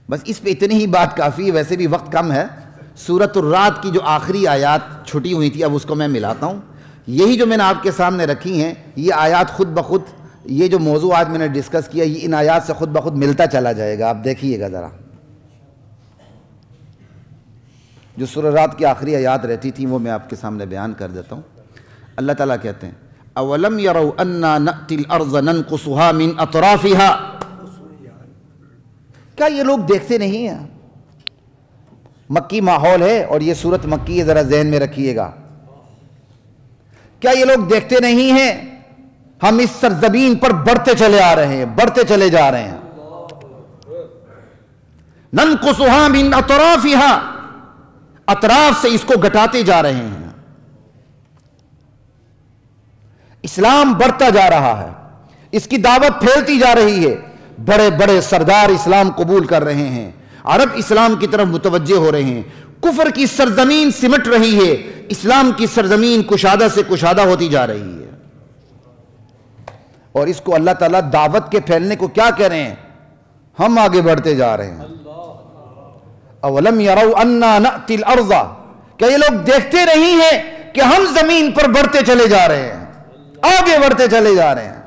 S1: بس اس پہ اتنی ہی بات کافی ہے، ویسے بھی وقت کم ہے. سورۃ الرعد کی جو آخری آیات چھٹی ہوئی تھی اب اس کو میں ملاتا ہوں. یہی جو میں نے آپ کے سامنے رکھی ہیں یہ آیات خود بخود، یہ جو موضوع آج میں نے ڈسکس کیا یہ ان آیات سے خود بخود ملتا چلا جائے گا. آپ دیکھیے گا ذرا. جو سورۃ الرعد کی آخری آیات رہتی تھیں وہ میں آپ کے سامنے بیان کر دیتا ہوں. اللہ تعالیٰ کہتے ہیں اولم یروا انا نأتی الارض ننقصها من اطرافها، کیا یہ لوگ دیکھتے نہیں ہیں؟ مکی ماحول ہے اور یہ سورت مکی ہے، ذرا ذہن میں رکھیے گا. کیا یہ لوگ دیکھتے نہیں ہیں ہم اس سرزمین پر بڑھتے چلے آ رہے ہیں، بڑھتے چلے جا رہے ہیں. ننقصها من اطرافها، اطراف سے اس کو گھٹاتے جا رہے ہیں. اسلام بڑھتا جا رہا ہے، اس کی دعوت پھیلتی جا رہی ہے، بڑے بڑے سردار اسلام قبول کر رہے ہیں، عرب اسلام کی طرف متوجہ ہو رہے ہیں، کفر کی سرزمین سمٹ رہی ہے، اسلام کی سرزمین کشادہ سے کشادہ ہوتی جا رہی ہے. اور اس کو اللہ تعالیٰ دعوت کے پھیلنے کو کیا کہہ رہے ہیں؟ ہم آگے بڑھتے جا رہے ہیں. اولم یروا انا نأتی الارض، کیا یہ لوگ دیکھتے نہیں ہیں کہ ہم زمین پر بڑھتے چلے جا رہے ہیں، آگے بڑھتے چلے جا رہے ہیں.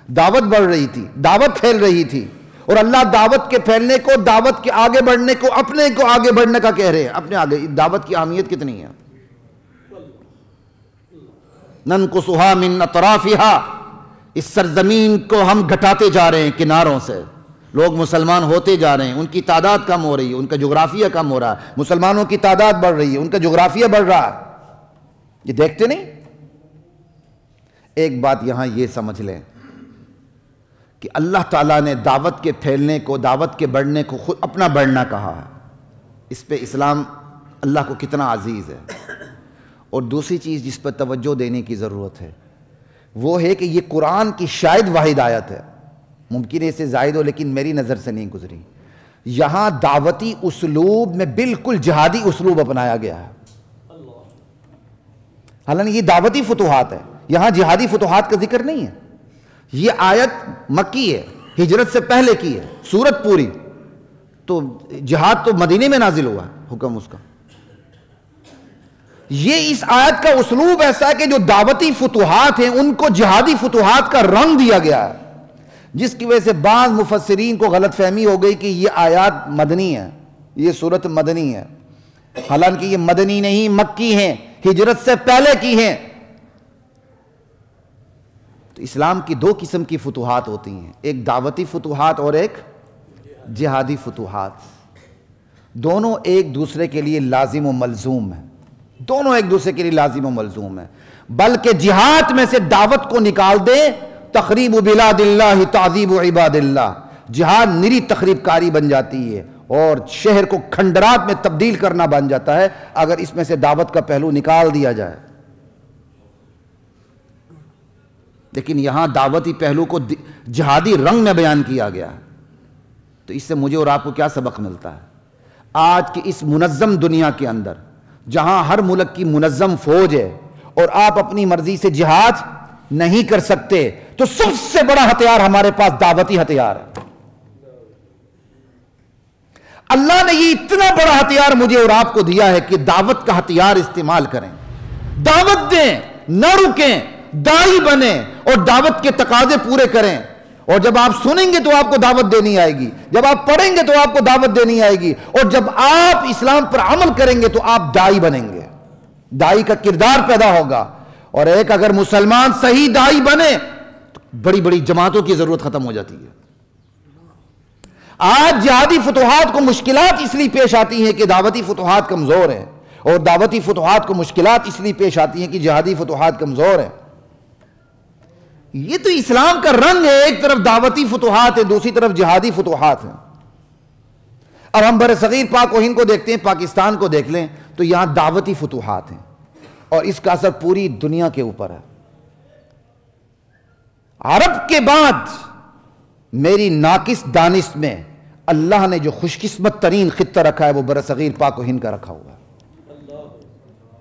S1: دعوت بڑھ رہی تھی، دعوت پھیل رہی تھی، اور اللہ دعوت کے پھیلنے کو، دعوت کے آگے بڑھنے کو، اپنے کو آگے بڑھنے کا کہہ رہے ہیں. اپنے آگے دعوت کی اہمیت کتنی ہے. ننقصها من اطرافها، اس سرزمین کو ہم گھٹاتے جا رہے ہیں کناروں سے. لوگ مسلمان ہوتے جا رہے ہیں، ان کی تعداد کم ہو رہی ہے، ان کا جغرافیہ کم ہو رہا ہے. مسلمانوں کی تعداد بڑھ رہی ہے، ان کا جغرافیہ بڑھ رہا ہے. یہ دیکھتے نہیں؟ ایک بات یہاں یہ سمجھ لیں کہ اللہ تعالیٰ نے دعوت کے پھیلنے کو، دعوت کے بڑھنے کو خود اپنا بڑھنا کہا ہے. اس پہ اسلام اللہ کو کتنا عزیز ہے. اور دوسری چیز جس پر توجہ دینے کی ضرورت ہے وہ ہے کہ یہ قرآن کی شاید واحد آیت ہے، ممکن ہے اسے زائد ہو لیکن میری نظر سے نہیں گزری. یہاں دعوتی اسلوب میں بالکل جہادی اسلوب اپنایا گیا ہے. حالانکہ یہ دعوتی فتوحات ہے، یہاں جہادی فتوحات کا ذکر نہیں ہے. یہ آیت مکی ہے، ہجرت سے پہلے کی ہے، سورت پوری. تو جہاد تو مدینے میں نازل ہوا ہے حکم اس کا. یہ اس آیت کا اسلوب ایسا ہے کہ جو دعوتی فتوحات ہیں ان کو جہادی فتوحات کا رنگ دیا گیا ہے، جس کی وجہ سے بعض مفسرین کو غلط فہمی ہو گئی کہ یہ آیات مدنی ہے، یہ سورت مدنی ہے. حالانکہ یہ مدنی نہیں، مکی ہیں، ہجرت سے پہلے کی ہیں. تو اسلام کی دو قسم کی فتوحات ہوتی ہیں، ایک دعوتی فتوحات اور ایک جہادی فتوحات. دونوں ایک دوسرے کے لیے لازم و ملزوم ہیں، دونوں ایک دوسرے کے لیے لازم و ملزوم ہیں. بلکہ جہاد میں سے دعوت کو نکال دیں، تخریب بلاد اللہ تعذیب عباد اللہ، جہاد نری تخریب کاری بن جاتی ہے اور شہر کو کھنڈرات میں تبدیل کرنا بن جاتا ہے اگر اس میں سے دعوت کا پہلو نکال دیا جائے. لیکن یہاں دعوتی پہلو کو جہادی رنگ میں بیان کیا گیا. تو اس سے مجھے اور آپ کو کیا سبق ملتا ہے؟ آج کی اس منظم دنیا کے اندر جہاں ہر ملک کی منظم فوج ہے اور آپ اپنی مرضی سے جہاد نہیں کر سکتے، تو سب سے بڑا ہتھیار ہمارے پاس دعوتی ہتھیار ہے. اللہ نے یہ اتنا بڑا ہتھیار مجھے اور آپ کو دیا ہے کہ دعوت کا ہتھیار استعمال کریں، دعوت دیں، نہ رکیں، داعی بنیں اور دعوت کے تقاضے پورے کریں. اور جب آپ سنیں گے تو آپ کو دعوت دینی آئے گی، جب آپ پڑھیں گے تو آپ کو دعوت دینی آئے گی، اور جب آپ اسلام پر عمل کریں گے تو آپ داعی بنیں گے، داعی کا کردار پیدا ہوگا. اور ایک اگر مسلمان صحیح داعی بنے تو بڑی بڑی جماعتوں کی ضرورت ختم ہو جاتی ہے. آج جہادی فتوحات کو مشکلات اس لیے پیش آتی ہیں کہ دعوتی فتوحات کمزور ہیں، اور دعوتی فتوحات کو مشکلات اس لیے پیش آتی ہیں کہ جہادی فتوحات کمزور ہیں. یہ تو اسلام کا رنگ ہے، ایک طرف دعوتی فتوحات ہے، دوسری طرف جہادی فتوحات ہیں. اب ہم برصغیر پاک و ہند کو دیکھتے ہیں، پاکستان کو دیکھ لیں تو یہاں دعوتی فتوحات ہیں اور اس کا اثر پوری دنیا کے اوپر ہے. عرب کے بعد میری ناقص دانش میں اللہ نے جو خوش قسمت ترین خطہ رکھا ہے وہ برصغیر پاک و ہند کا رکھا ہوا ہے.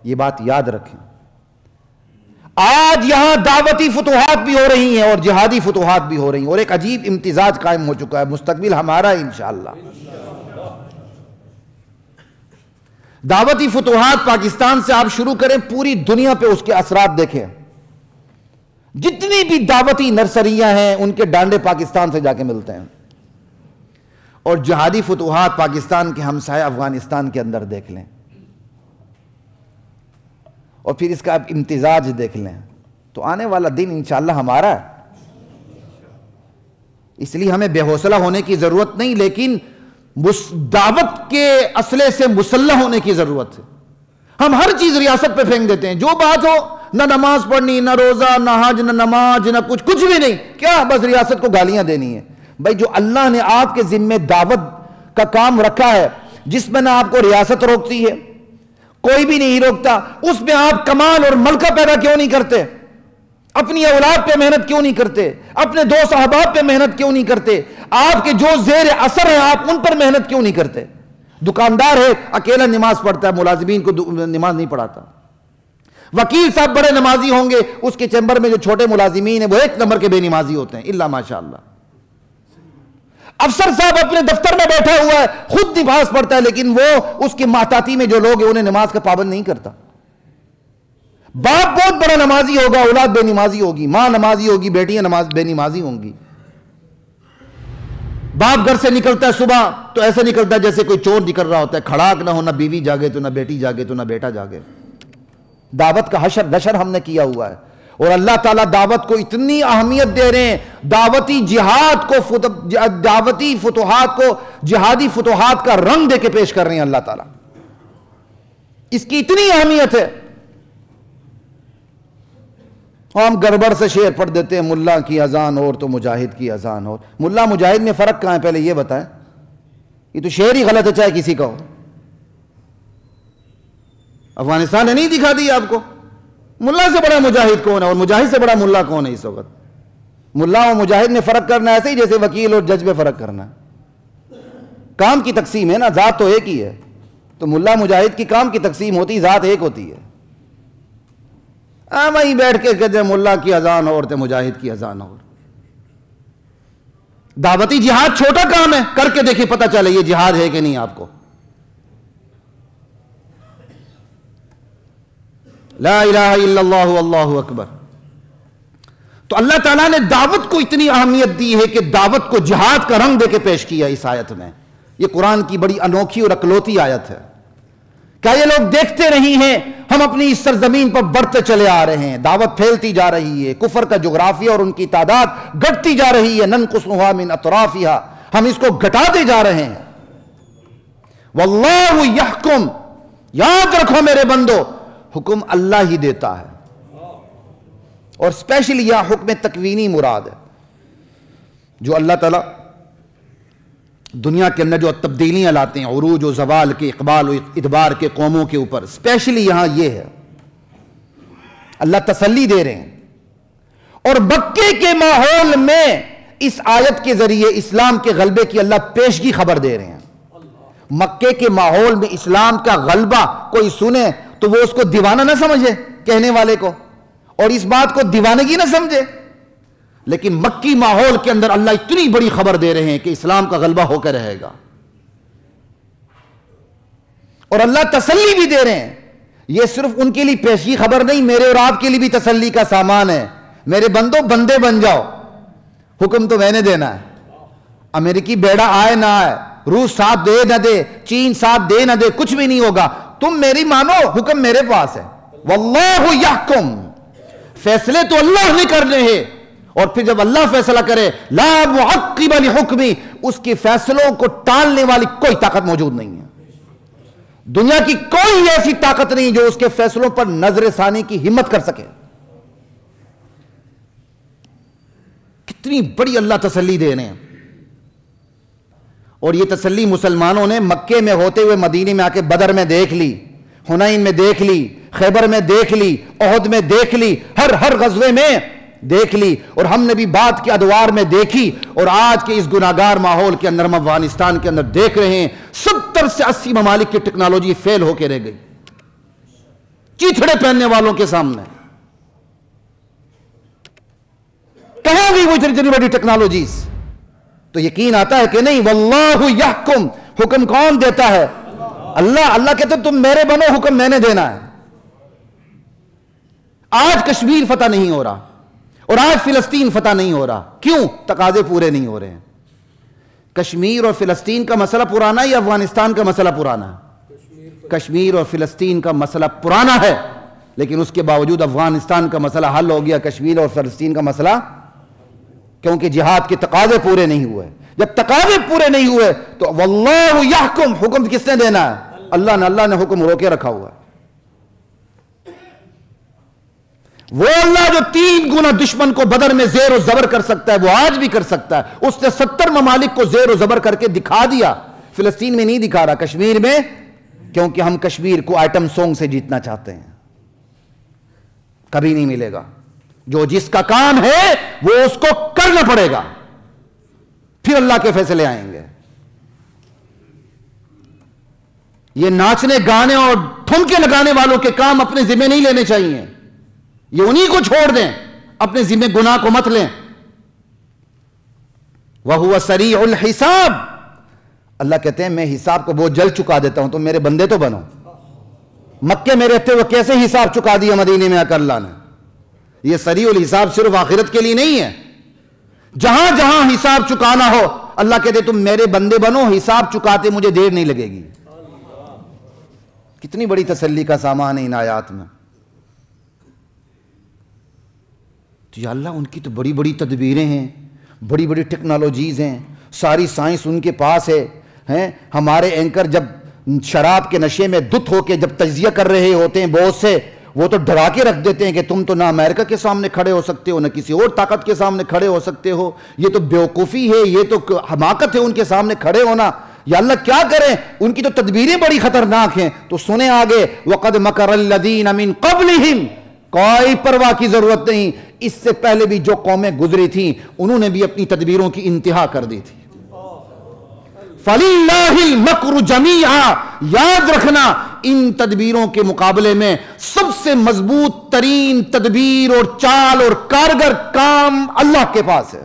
S1: یہ بات یاد رکھیں. آج یہاں دعوتی فتوحات بھی ہو رہی ہیں اور جہادی فتوحات بھی ہو رہی ہیں، اور ایک عجیب امتزاج قائم ہو چکا ہے. مستقبل ہمارا ہے انشاءاللہ. دعوتی فتوحات پاکستان سے آپ شروع کریں، پوری دنیا پہ اس کے اثرات دیکھیں. جتنی بھی دعوتی نرسریاں ہیں ان کے ڈانڈے پاکستان سے جا کے ملتے ہیں. اور جہادی فتوحات پاکستان کے ہمسایہ افغانستان کے اندر دیکھ لیں، اور پھر اس کا امتزاج دیکھ لیں. تو آنے والا دن انشاءاللہ ہمارا ہے. اس لیے ہمیں بے حوصلہ ہونے کی ضرورت نہیں، لیکن دعوت کے اسلحے سے مسلح ہونے کی ضرورت ہے. ہم ہر چیز ریاست پہ پھینک دیتے ہیں، جو بات ہو، نہ نماز پڑھنی، نہ روزہ، نہ حج، نہ نماز، نہ کچھ بھی نہیں. کیا بس ریاست کو گالیاں دینی ہے؟ بھائی جو اللہ نے آپ کے ذمہ دعوت کا کام رکھا ہے، جس میں نہ آپ کو ریاست روکتی ہے، کوئی بھی نہیں روکتا، اس میں آپ کمال اور ملکہ پیدا کیوں نہیں کرتے؟ اپنی اولاد پہ محنت کیوں نہیں کرتے؟ اپنے دوست احباب پہ محنت کیوں نہیں کرتے؟ آپ کے جو زیر اثر ہیں آپ ان پر محنت کیوں نہیں کرتے؟ دکاندار ہے، اکیلا نماز پڑھتا ہے، ملازمین کو نماز نہیں پڑھاتا. وکیل صاحب بڑے نمازی ہوں گے، اس کے چیمبر میں جو چھوٹے ملازمین ہیں وہ ایک نمبر کے بے نمازی ہوتے ہیں، الا ماشاءاللہ. افسر صاحب اپنے دفتر میں بیٹھا ہوا ہے، خود نماز پڑھتا ہے، لیکن وہ اس کے ماتحتی میں جو لوگ ہیں انہیں نماز کا پابند نہیں کرتا. باپ بہت بڑا نمازی ہوگا، اولاد بے نمازی ہوگی، ماں نمازی ہوگی، بیٹیاں بے نمازی ہوں گی. باپ گھر سے نکلتا ہے صبح تو ایسا نکلتا ہے جیسے کوئی چور نکل رہا ہوتا ہے، کھڑاک نہ ہو، نہ بیوی جاگے تو نہ بیٹی جاگے تو نہ بیٹا جاگے. دعوت کا حشر نشر ہم نے کیا ہوا ہے، اور اللہ تعالیٰ دعوت کو اتنی اہمیت دے رہے ہیں، دعوتی جہاد کو، دعوتی فتوحات کو جہادی فتوحات کا رنگ دے کے پیش کر رہے ہیں. اللہ تعالیٰ اس کی اتنی اہمیت ہے. ہم گڑبڑ سے شعر پڑھ دیتے ہیں، ملا کی اذان اور تو مجاہد کی اذان اور. ملا مجاہد میں فرق کہاں ہے پہلے یہ بتائیں؟ یہ تو شعر ہی غلط ہے چاہے کسی کا ہو. افغانستان نے نہیں دکھا دی آپ کو ملا سے بڑا مجاہد کون ہے اور مجاہد سے بڑا ملا کون ہے اس وقت. ملا اور مجاہد میں فرق کرنا ایسے ہی جیسے وکیل اور جج میں فرق کرنا ہے. کام کی تقسیم ہے نا، ذات تو ایک ہی ہے. تو ملا مجاہد کی کام کی تقسیم ہوتی، ذات ایک ہوتی ہے. وہیں بیٹھ کے کہتے ہیں ملا کی اذان اور تے مجاہد کی اذان اور. دعوتی جہاد چھوٹا کام ہے، کر کے دیکھیں پتہ چلے یہ جہاد ہے کہ نہیں آپ کو. لا الہ الا اللہ واللہ اکبر. تو اللہ تعالیٰ نے دعوت کو اتنی اہمیت دی ہے کہ دعوت کو جہاد کا رنگ دے کے پیش کیا اس آیت میں. یہ قرآن کی بڑی انوکھی اور اکلوتی آیت ہے. کیا یہ لوگ دیکھتے نہیں ہیں ہم اپنی اس سرزمین پر بڑھتے چلے آ رہے ہیں، دعوت پھیلتی جا رہی ہے، کفر کا جغرافیہ اور ان کی تعداد گھٹتی جا رہی ہے. ننقصها من اطرافها، ہم اس کو گھٹاتے جا رہے ہیں. واللہ یحکم، یاد رکھو میرے بندو، حکم اللہ ہی دیتا ہے. اور اسپیشلی یہاں حکم تکوینی مراد ہے، جو اللہ تعالیٰ دنیا کے اندر جو تبدیلیاں لاتے ہیں، عروج و زوال کے، اقبال و ادبار کے قوموں کے اوپر، اسپیشلی یہاں یہ ہے. اللہ تسلی دے رہے ہیں. اور مکے کے ماحول میں اس آیت کے ذریعے اسلام کے غلبے کی اللہ پیشگی خبر دے رہے ہیں. مکے کے ماحول میں اسلام کا غلبہ کوئی سنے تو وہ اس کو دیوانہ نہ سمجھے کہنے والے کو، اور اس بات کو دیوانگی نہ سمجھے. لیکن مکی ماحول کے اندر اللہ اتنی بڑی خبر دے رہے ہیں کہ اسلام کا غلبہ ہو کر رہے گا. اور اللہ تسلی بھی دے رہے ہیں. یہ صرف ان کے لیے پیشگی خبر نہیں، میرے اور آپ کے لیے بھی تسلی کا سامان ہے. میرے بندو بندے بن جاؤ، حکم تو میں نے دینا ہے. امریکی بیڑا آئے نہ آئے، روس ساتھ دے نہ دے، چین ساتھ دے نہ دے، کچھ بھی نہیں ہوگا. تم میری مانو، حکم میرے پاس ہے. واللہ یحکم، فیصلے تو اللہ نے کرنے ہیں. اور پھر جب اللہ فیصلہ کرے، لا معقب لحکمی، اس کے فیصلوں کو ٹالنے والی کوئی طاقت موجود نہیں ہے. دنیا کی کوئی ایسی طاقت نہیں جو اس کے فیصلوں پر نظر ثانی کی ہمت کر سکے. کتنی بڑی اللہ تسلی دے رہے ہیں. اور یہ تسلی مسلمانوں نے مکے میں ہوتے ہوئے مدینے میں آ کے بدر میں دیکھ لی، حنین میں دیکھ لی، خیبر میں دیکھ لی، احد میں دیکھ لی، ہر غزوے میں دیکھ لی. اور ہم نے بھی بات کی ادوار میں دیکھی. اور آج کے اس گناہگار ماحول کے اندر ہم افغانستان کے اندر دیکھ رہے ہیں 70 سے 80 ممالک کی ٹیکنالوجی فیل ہو کے رہ گئی چیتھڑے پہننے والوں کے سامنے. کہاں گئی وہ اتنی بڑی ٹیکنالوجیز؟ تو یقین آتا ہے کہ نہیں، واللہ یحکم، حکم کون دیتا ہے؟ اللہ. اللہ کہتے تم میرے بنو، حکم میں نے دینا ہے. آج کشمیر فتح نہیں ہو رہا اور آج فلسطین فتح نہیں ہو رہا. کیوں؟ تقاضے پورے نہیں ہو رہے ہیں. کشمیر اور فلسطین کا مسئلہ پرانا ہے یا افغانستان کا مسئلہ پرانا ہے؟ کشمیر اور فلسطین کا مسئلہ پرانا ہے، لیکن اس کے باوجود افغانستان کا مسئلہ حل ہو گیا، کشمیر اور فلسطین کا مسئلہ، کیونکہ جہاد کے تقاضے پورے نہیں ہوئے۔ جب تقاضے پورے نہیں ہوئے تو واللہ یحکم، حکم کس نے دینا ہے؟ اللہ نے حکم روکے رکھا ہوا ہے۔ وہ اللہ جو 3 گنا دشمن کو بدر میں زیر و زبر کر سکتا ہے وہ آج بھی کر سکتا ہے۔ اس نے 70 ممالک کو زیر و زبر کر کے دکھا دیا، فلسطین میں نہیں دکھا رہا، کشمیر میں، کیونکہ ہم کشمیر کو آئٹم سونگ سے جیتنا چاہتے ہیں۔ کبھی نہیں ملے گا۔ جو جس کا کام ہے وہ اس کو کرنا پڑے گا، پھر اللہ کے فیصلے آئیں گے۔ یہ ناچنے گانے اور ٹھمکے لگانے والوں کے کام اپنے ذمہ نہیں لینے چاہیے، یہ انہی کو چھوڑ دیں، اپنے ذمہ گناہ کو مت لیں۔ وَهُوَ سَرِيعُ الْحِسَابِ، اللہ کہتے ہیں میں حساب کو بہت جلد چکا دیتا ہوں، تو میرے بندے تو بنو۔ مکے میں رہتے ہوئے کیسے حساب چکا دیا مدینے میں آ کر اللہ نے؟ یہ سریع الحساب صرف آخرت کے لیے نہیں ہے، جہاں جہاں حساب چکانا ہو اللہ کہتے تم میرے بندے بنو، حساب چکاتے مجھے دیر نہیں لگے گی۔ کتنی بڑی تسلی کا سامان ہے ان آیات میں۔ تو یا اللہ ان کی تو بڑی بڑی تدبیریں ہیں، بڑی بڑی ٹیکنالوجیز ہیں، ساری سائنس ان کے پاس ہے۔ ہمارے اینکر جب شراب کے نشے میں دھت ہو کے جب تجزیہ کر رہے ہوتے ہیں بہت سے، وہ تو ڈرا کے رکھ دیتے ہیں کہ تم تو نہ امریکہ کے سامنے کھڑے ہو سکتے ہو، نہ کسی اور طاقت کے سامنے کھڑے ہو سکتے ہو، یہ تو بیوقوفی ہے، یہ تو حماقت ہے ان کے سامنے کھڑے ہونا۔ یا اللہ کیا کریں، ان کی تو تدبیریں بڑی خطرناک ہیں۔ تو سنیں آگے، وَقَدْ مَكَرَ الَّذِينَ مِن قَبْلِهِمْ، کوئی پرواہ کی ضرورت نہیں، اس سے پہلے بھی جو قومیں گزری تھیں انہوں نے بھی اپنی تدبیروں کی انتہا کر دی تھی۔ فَلِلَّهِ الْمَكْرُ جَمِيعًا، یاد رکھنا ان تدبیروں کے مقابلے میں سب سے مضبوط ترین تدبیر اور چال اور کارگر کام اللہ کے پاس ہے۔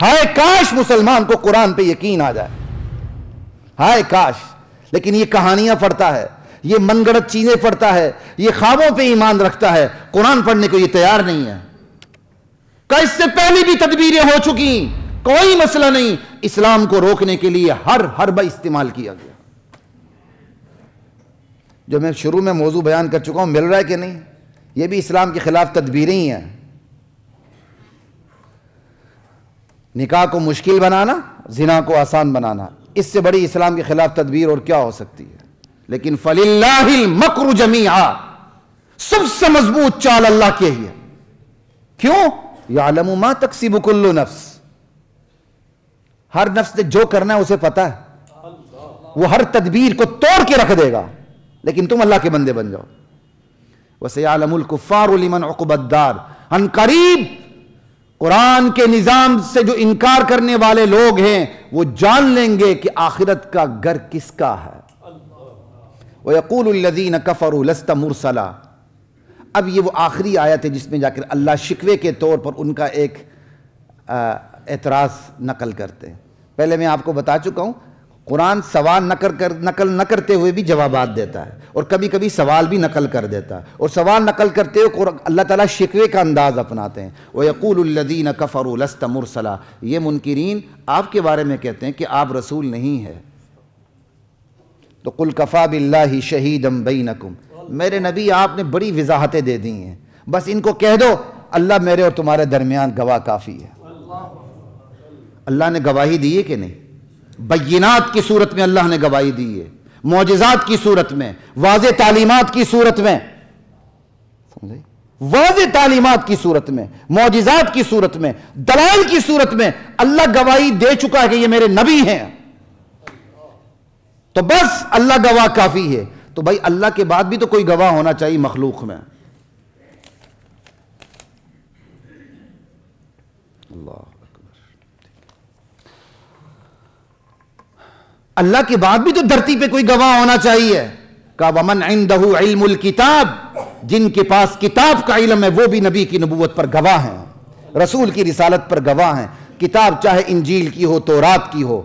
S1: ہائے کاش مسلمان کو قرآن پہ یقین آ جائے، ہائے کاش، لیکن یہ کہانیاں پڑھتا ہے، یہ من گڑت چیزیں پڑھتا ہے، یہ خوابوں پہ ایمان رکھتا ہے، قرآن پڑھنے کو یہ تیار نہیں ہے۔ کہ اس سے پہلے بھی تدبیریں ہو چکی، کوئی مسئلہ نہیں، اسلام کو روکنے کے لیے ہر حربہ استعمال کیا گیا۔ جو میں شروع میں موضوع بیان کر چکا ہوں، مل رہا ہے کہ نہیں؟ یہ بھی اسلام کے خلاف تدبیریں ہی ہیں۔ نکاح کو مشکل بنانا، زنا کو آسان بنانا، اس سے بڑی اسلام کے خلاف تدبیر اور کیا ہو سکتی ہے؟ لیکن فَلِلَّهِ الْمَكْرُ جَمِيعًا، سب سے مضبوط چال اللہ کی ہی ہے۔ کیوں؟ يَعْلَمُ مَا تَكْسِبُ كُلُّ نَفْسٍ، ہر نفس نے جو کرنا ہے اسے پتا ہے، وہ ہر تدبیر کو توڑ کے رکھ دے گا، لیکن تم اللہ کے بندے بن جاؤ۔ وَسَيَعْلَمُ الْكُفَّارُ لِمَنْ عُقْبَ الدَّارِ، ان قریب قرآن کے نظام سے جو انکار کرنے والے لوگ ہیں وہ جان لیں گے کہ آخرت کا گھر کس کا ہے۔ وَيَقُولُ الَّذِينَ كَفَرُوا لَسْتَ مُرْسَلًا، اب یہ وہ آخری آیت ہے جس میں جا کر اللہ شکوے کے طور پر ان کا ایک اعتراض نقل کرتے ہیں۔ پہلے میں آپ کو بتا چکا ہوں قرآن سوال نقل نہ کرتے ہوئے بھی جوابات دیتا ہے، اور کبھی کبھی سوال بھی نقل کر دیتا ہے، اور سوال نقل کرتے ہوئے اللہ تعالیٰ شکوے کا انداز اپناتے ہیں۔ وَيَقُولُ الَّذِينَ كَفَرُوا لَسْتَ مُرْسَلًا، یہ منکرین آپ کے بارے میں کہتے ہیں کہ آپ رسول نہیں ہے۔ تو قُلْ كَفَى بِاللَّهِ شَهِيدًا بَيْنَكُمْ، میرے نبی آپ نے بڑی وضاحتیں دے دی ہیں، بس ان کو کہہ دو اللہ میرے اور تمہارے درمیان گواہ کافی ہے۔ اللہ نے گواہی دی ہے کہ نہیں؟ بینات کی صورت میں اللہ نے گواہی دی ہے، معجزات کی صورت میں، واضح تعلیمات کی صورت میں، واضح تعلیمات کی صورت میں، معجزات کی صورت میں، دلائل کی صورت میں اللہ گواہی دے چکا ہے کہ یہ میرے نبی ہیں، تو بس اللہ گواہ کافی ہے۔ تو بھائی اللہ کے بعد بھی تو کوئی گواہ ہونا چاہیے مخلوق میں۔ اللہ اللہ کے بعد بھی تو دھرتی پہ کوئی گواہ ہونا چاہیے۔ کہ وَمَنْ عِنْدَهُ عِلْمُ الْكِتَابِ، جن کے پاس کتاب کا علم ہے وہ بھی نبی کی نبوت پر گواہ ہیں، رسول کی رسالت پر گواہ ہیں۔ کتاب چاہے انجیل کی ہو، تورات کی ہو،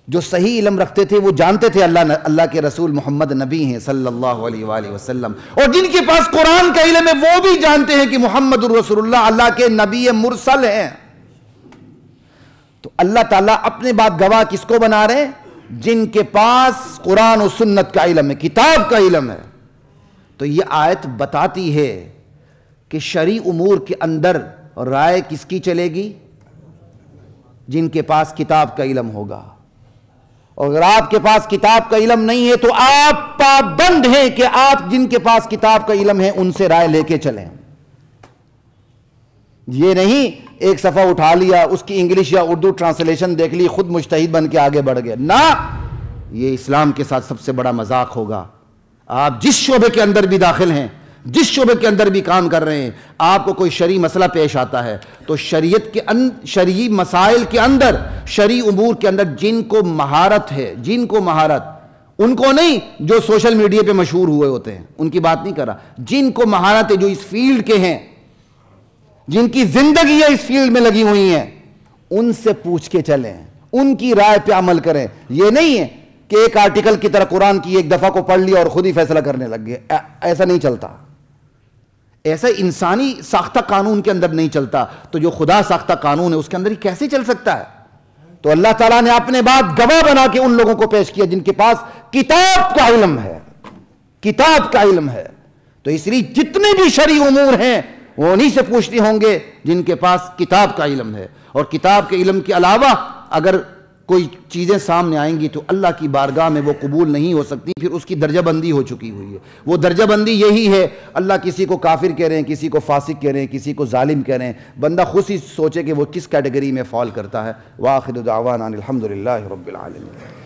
S1: جو صحیح علم رکھتے تھے وہ جانتے تھے اللہ کے رسول محمد نبی ہیں صلی اللہ علیہ وآلہ وسلم، اور جن کے پاس قرآن کا علم ہے وہ بھی جانتے ہیں کہ محمد الرسول اللہ اللہ کے نبی مرسل ہیں۔ تو اللہ تعالیٰ اپنے بعد گواہ کس کو بنا رہے ہیں؟ جن کے پاس قرآن و سنت کا علم ہے، کتاب کا علم ہے۔ تو یہ آیت بتاتی ہے کہ شرعی امور کے اندر رائے کس کی چلے گی؟ جن کے پاس کتاب کا علم ہوگا. اور اگر آپ کے پاس کتاب کا علم نہیں ہے تو آپ پابند ہیں کہ آپ جن کے پاس کتاب کا علم ہے ان سے رائے لے کے چلیں. یہ نہیں ایک صفحہ اٹھا لیا، اس کی انگلش یا اردو ٹرانسلیشن دیکھ لی، خود مجتہد بن کے آگے بڑھ گئے. نہ، یہ اسلام کے ساتھ سب سے بڑا مذاق ہوگا. آپ جس شعبے کے اندر بھی داخل ہیں، جس شعبے کے اندر بھی کام کر رہے ہیں، آپ کو کوئی شرعی مسئلہ پیش آتا ہے تو شرعی مسائل کے اندر، شرعی امور کے اندر جن کو مہارت ہے، جن کو مہارت، ان کو نہیں جو سوشل میڈیا پہ مشہور ہوئے ہوتے ہیں، ان کی بات نہیں کر رہا، جن کو مہارت ہے، جو اس فیلڈ کے ہیں، جن کی زندگی اس فیلڈ میں لگی ہوئی ہیں، ان سے پوچھ کے چلیں، ان کی رائے پہ عمل کریں. یہ نہیں ہے کہ ایک آرٹیکل کی طرح قرآن کی ایک دفعہ کو پڑھ لیا اور خود ہی فیصلہ کرنے لگ گئے. ایسا نہیں چلتا. ایسا انسانی ساختہ قانون کے اندر نہیں چلتا. تو جو خدا ساختہ قانون ہے اس کے اندر ہی کیسے چل سکتا ہے؟ تو اللہ تعالیٰ نے اپنے بات گواہ بنا کے ان لوگوں کو پیش کیا جن کے پاس کتاب کا علم ہے. کتاب کا علم ہے. تو اس لیے جتنے بھی شرعی امور ہیں وہ انہی سے پوچھتے ہوں گے جن کے پاس کتاب کا علم ہے. اور کتاب کے علم کے علاوہ اگر کوئی چیزیں سامنے آئیں گی تو اللہ کی بارگاہ میں وہ قبول نہیں ہو سکتی، پھر اس کی درجہ بندی ہو چکی ہوئی ہے. وہ درجہ بندی یہی ہے، اللہ کسی کو کافر کہہ رہے ہیں، کسی کو فاسق کہہ رہے ہیں، کسی کو ظالم کہہ رہے ہیں، بندہ خود ہی سوچے کہ وہ کس کیٹیگری میں فال کرتا ہے. وآخر دعوانا الحمدللہ رب العالمین.